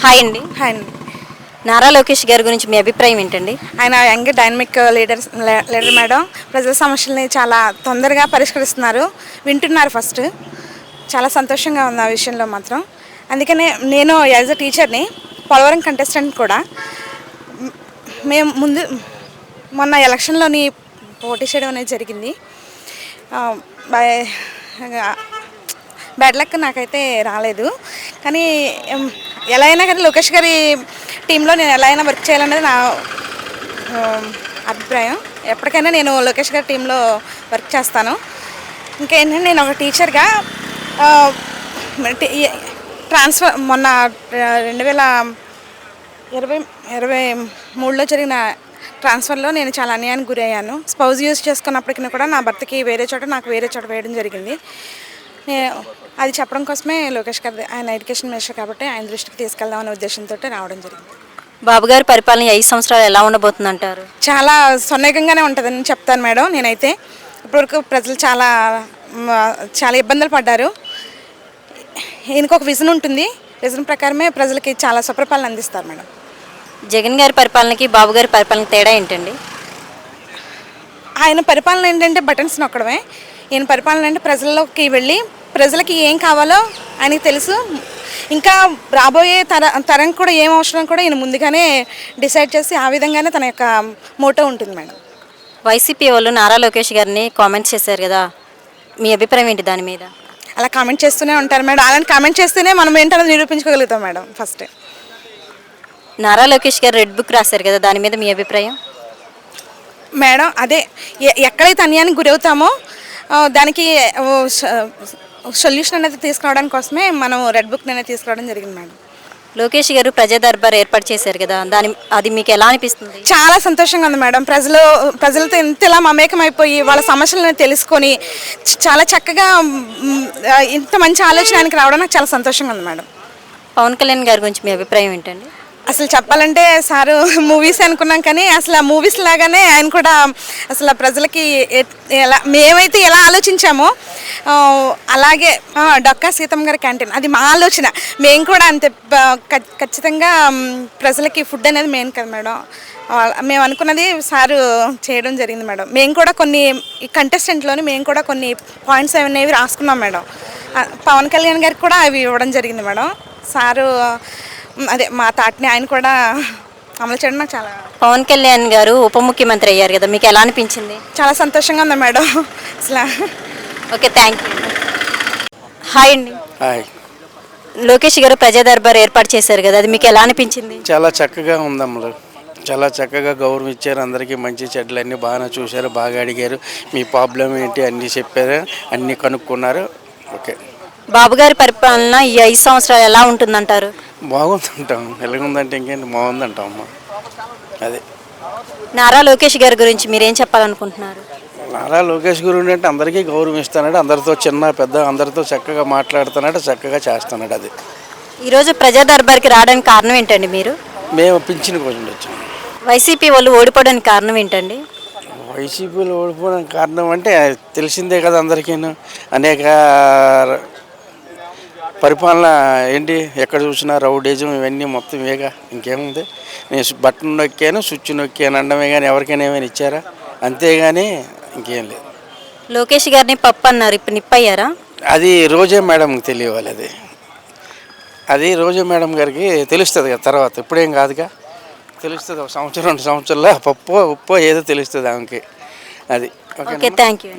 Hi అండి. Hi అండి. నారా లోకేష్ గారి గురించి మీ అభిప్రాయం ఏంటండి? ఆయన యంగ్ డైనమిక్ లీడర్ మేడం. ప్రజల సమస్యల్ని చాలా తొందరగా పరిష్కరిస్తున్నారు, వింటున్నారు ఫస్ట్. చాలా సంతోషంగా ఉంది ఆ విషయంలో మాత్రం. అందుకనే నేను యాజ్ అ టీచర్ని, పోలవరం కంటెస్టెంట్ కూడా. మేము మొన్న ఎలక్షన్లోని పోటీ చేయడం అనేది జరిగింది. బ్యాడ్ లక్ నాకైతే రాలేదు. కానీ ఎలా అయినా కానీ లోకేష్ గారి టీంలో నేను ఎలా అయినా వర్క్ చేయాలనేది నా అభిప్రాయం. ఎప్పటికైనా నేను లోకేష్ గారి టీంలో వర్క్ చేస్తాను. ఇంకేంటంటే నేను ఒక టీచర్గా ట్రాన్స్ఫర్ మొన్న 2023లో జరిగిన ట్రాన్స్ఫర్లో నేను చాలా అన్యాయానికి గురయ్యాను. స్పౌజ్ యూజ్ చేసుకున్నప్పటికీ కూడా నా భర్తకి వేరే చోట, నాకు వేరే చోట వేయడం జరిగింది. అది చెప్పడం కోసమే లోకేష్ గారు, ఆయన ఎడ్యుకేషన్ మినిస్టర్ కాబట్టి ఆయన దృష్టికి తీసుకెళ్దామనే ఉద్దేశంతో రావడం జరిగింది. బాబు గారి పరిపాలన 5 సంవత్సరాలు ఎలా ఉండబోతుంది అంటారు? చాలా సొన్నేకంగానే ఉంటుందని చెప్తాను మేడం. నేనైతే ఇప్పటివరకు ప్రజలు చాలా ఇబ్బందులు పడ్డారు. ఈయనకు ఒక విజన్ ఉంటుంది, విజన్ ప్రకారమే ప్రజలకి చాలా సుపరిపాలన అందిస్తారు మేడం. జగన్ గారి పరిపాలనకి బాబు గారి పరిపాలనకి తేడా ఏంటండి? ఆయన పరిపాలన ఏంటంటే బటన్స్ నొక్కడమే. ఈయన పరిపాలన అంటే ప్రజల్లోకి వెళ్ళి ప్రజలకి ఏం కావాలో ఆయనకి తెలుసు. ఇంకా రాబోయే తరం కూడా ఏం అవసరం కూడా ఈయన ముందుగానే డిసైడ్ చేసి ఆ విధంగానే తన యొక్క మోటో ఉంటుంది మేడం. వైసీపీ వాళ్ళు నారా లోకేష్ గారిని కామెంట్స్ చేశారు కదా, మీ అభిప్రాయం ఏంటి దాని మీద? అలా కామెంట్ చేస్తూనే ఉంటారు మేడం. అలాంటి కామెంట్ చేస్తేనే మనం ఏంటనేది నిరూపించుకోగలుగుతాం మేడం. ఫస్ట్ నారా లోకేష్ గారు రెడ్ బుక్ రాశారు కదా, దాని మీద మీ అభిప్రాయం? మేడం అదే, ఎక్కడైతే అన్యాయానికి గురవుతామో దానికి సొల్యూషన్ అనేది తీసుకురావడానికి కోసమే మనం రెడ్ బుక్ అనేది తీసుకురావడం జరిగింది మేడం. లోకేష్ గారు ప్రజా దర్బార్ ఏర్పాటు చేశారు కదా, అది మీకు ఎలా అనిపిస్తుంది? చాలా సంతోషంగా ఉంది మేడం. ప్రజలతో ఇంతలా మమేకం అయిపోయి వాళ్ళ సమస్యలను తెలుసుకొని చాలా చక్కగా ఇంత మంచి ఆలోచన ఆయనకి రావడం నాకు చాలా సంతోషంగా ఉంది మేడం. పవన్ కళ్యాణ్ గారి గురించి మీ అభిప్రాయం ఏంటండి? అసలు చెప్పాలంటే సారు మూవీస్ అనుకున్నాం, కానీ అసలు ఆ మూవీస్ లాగానే ఆయన కూడా అసలు ప్రజలకి మేమైతే ఎలా ఆలోచించామో అలాగే డొక్కా సీతమ్మ గారి క్యాంటీన్, అది మా ఆలోచన. మేము కూడా అంతే ఖచ్చితంగా ప్రజలకి ఫుడ్ అనేది మెయిన్ కదా మేడం. మేము అనుకున్నది సారు చేయడం జరిగింది మేడం. మేము కూడా కొన్ని కంటెస్టెంట్లోని మేము కూడా కొన్ని పాయింట్స్ అనేవి రాసుకున్నాం మేడం. పవన్ కళ్యాణ్ గారికి కూడా అవి ఇవ్వడం జరిగింది మేడం. సారు అదే మా తాటిని ఆయన కూడా అమలు చేయడం నాకు చాలా. పవన్ కళ్యాణ్ గారు ఉప ముఖ్యమంత్రి అయ్యారు కదా, మీకు ఎలా అనిపించింది? చాలా సంతోషంగా ఉంది మేడం అసలు. Okay, thank you. హాయ్ అండి. హాయ్. లోకేష్ గారు ప్రజా దర్బార్ ఏర్పాటు చేశారు కదా, అది మీకు ఎలా అనిపించింది? చాలా చక్కగా ఉందమ్మలు, చాలా చక్కగా గౌరవం ఇచ్చారు. అందరికీ మంచి చెడ్లు అన్నీ బాగా చూశారు, బాగా అడిగారు. మీ ప్రాబ్లం ఏంటి అన్నీ చెప్పారు, అన్నీ కనుక్కున్నారు. ఓకే. బాబు గారి పరిపాలన ఈ 5 సంవత్సరాలు ఎలా ఉంటుందంటారు? బాగుందంటాం. ఎలాగుందంటే ఇంకేంటి, బాగుందంటాం అమ్మ. అదే. నారా లోకేష్ గారి గురించి మీరేం చెప్పాలనుకుంటున్నారు? నారా లోకేష్ గురు అంటే అందరికీ గౌరవం ఇస్తున్నాడు, అందరితో చిన్న పెద్ద అందరితో చక్కగా మాట్లాడుతున్నాడు, చక్కగా చేస్తున్నాడు. అది ఈరోజు ప్రజా దర్బార్కి రావడానికి కారణం ఏంటండి? మీరు మేము పింఛన్ కోసం వచ్చాము. వైసీపీ వాళ్ళు ఓడిపోవడానికి కారణం ఏంటండి? వైసీపీలో ఓడిపోవడానికి కారణం అంటే తెలిసిందే కదా అందరికీ. అనేక పరిపాలన ఏంటి, ఎక్కడ చూసినా రౌడీజం ఇవన్నీ మొత్తం ఇవేగా, ఇంకేముంది. నేను బటన్ నొక్కాను, స్విచ్ నొక్కాను అనడమే కానీ ఎవరికైనా ఏమైనా ఇచ్చారా? అంతేగాని ఇంకేం లేదు. లోకేష్ గారిని పప్పు అన్నారు, ఇప్పుడు నిప్పయ్యారా? అది రోజే మేడంకి తెలియాలి. అది రోజే మేడం గారికి తెలుస్తుంది కదా తర్వాత, ఇప్పుడేం కాదుగా, తెలుస్తుంది. 1 సంవత్సరం 2 సంవత్సరాల్లో పప్పు ఉప్పు ఏదో తెలుస్తుంది ఆమెకి. అది. Okay, thank you.